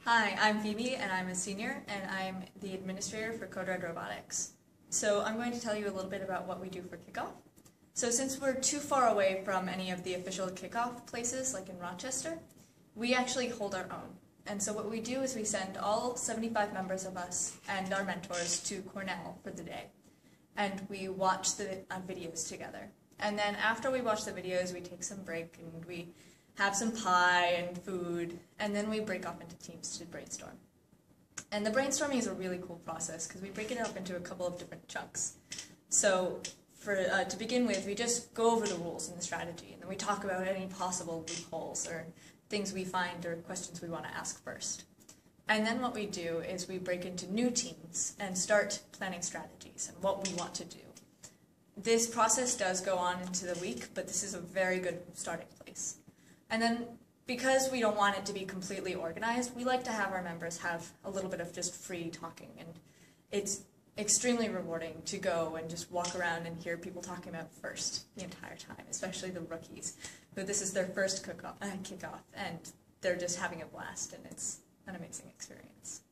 Hi, I'm Phoebe, and I'm a senior, and I'm the administrator for Code Red Robotics. So I'm going to tell you a little bit about what we do for kickoff. So since we're too far away from any of the official kickoff places, like in Rochester, we actually hold our own. And so what we do is we send all 75 members of us and our mentors to Cornell for the day. And we watch the videos together. And then after we watch the videos, we take some break and we have some pie and food, and then we break off into teams to brainstorm. And the brainstorming is a really cool process because we break it up into a couple of different chunks. So to begin with, we just go over the rules and the strategy, and then we talk about any possible loopholes or things we find or questions we want to ask first. And then what we do is we break into new teams and start planning strategies and what we want to do. This process does go on into the week, but this is a very good starting place. And then, because we don't want it to be completely organized, we like to have our members have a little bit of just free talking. And it's extremely rewarding to go and just walk around and hear people talking about first the entire time, especially the rookies, who this is their first kickoff, and they're just having a blast, and it's an amazing experience.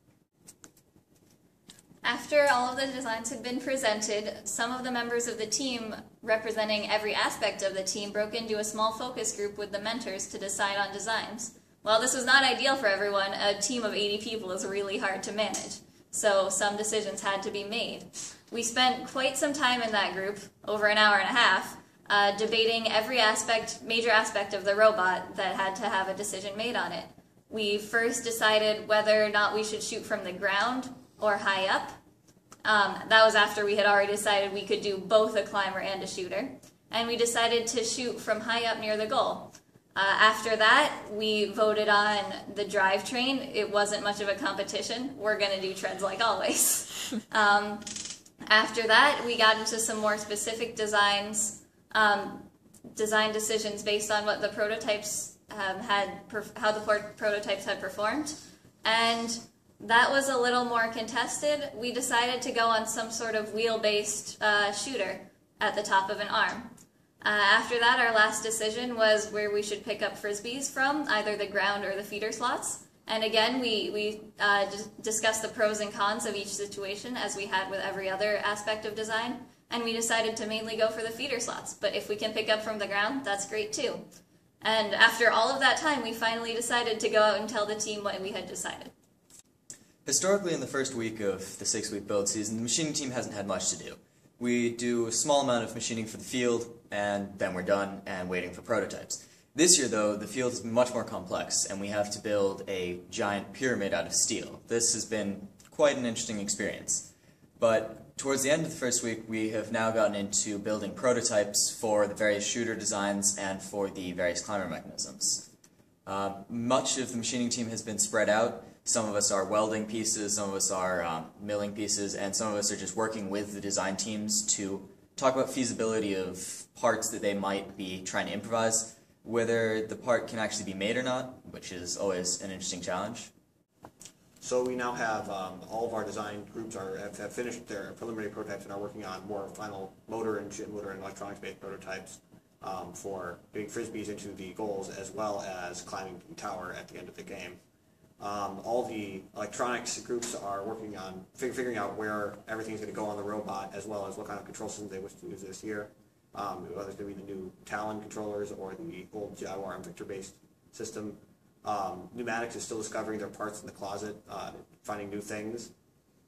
After all of the designs had been presented, some of the members of the team representing every aspect of the team broke into a small focus group with the mentors to decide on designs. While this was not ideal for everyone, a team of 80 people is really hard to manage, so some decisions had to be made. We spent quite some time in that group, over an hour and a half, debating every major aspect of the robot that had to have a decision made on it. We first decided whether or not we should shoot from the ground or high up. That was after we had already decided we could do both a climber and a shooter. And we decided to shoot from high up near the goal. After that, we voted on the drivetrain. It wasn't much of a competition. We're going to do treads like always. After that, we got into some more specific design decisions based on what the prototypes how the prototypes had performed. And that was a little more contested. We decided to go on some sort of wheel-based shooter at the top of an arm. After that, our last decision was where we should pick up frisbees from, either the ground or the feeder slots. And again, we just discussed the pros and cons of each situation, as we had with every other aspect of design. And we decided to mainly go for the feeder slots. But if we can pick up from the ground, that's great too. And after all of that time, we finally decided to go out and tell the team what we had decided. Historically, in the first week of the 6-week build season, the machining team hasn't had much to do. We do a small amount of machining for the field, and then we're done and waiting for prototypes. This year, though, the field is much more complex, and we have to build a giant pyramid out of steel. This has been quite an interesting experience. But towards the end of the first week, we have now gotten into building prototypes for the various shooter designs and for the various climber mechanisms. Much of the machining team has been spread out. Some of us are welding pieces, some of us are milling pieces, and some of us are just working with the design teams to talk about feasibility of parts that they might be trying to improvise, whether the part can actually be made or not, which is always an interesting challenge. So we now have all of our design groups have finished their preliminary prototypes and are working on more final motor and electronics-based prototypes for getting frisbees into the goals, as well as climbing the tower at the end of the game. All the electronics groups are working on figuring out where everything's going to go on the robot, as well as what kind of control system they wish to use this year. Whether it's going to be the new Talon controllers or the old Jaguar and Victor-based system. Pneumatics is still discovering their parts in the closet, finding new things.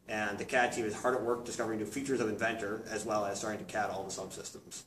And the CAD team is hard at work discovering new features of Inventor, as well as starting to CAD all the subsystems.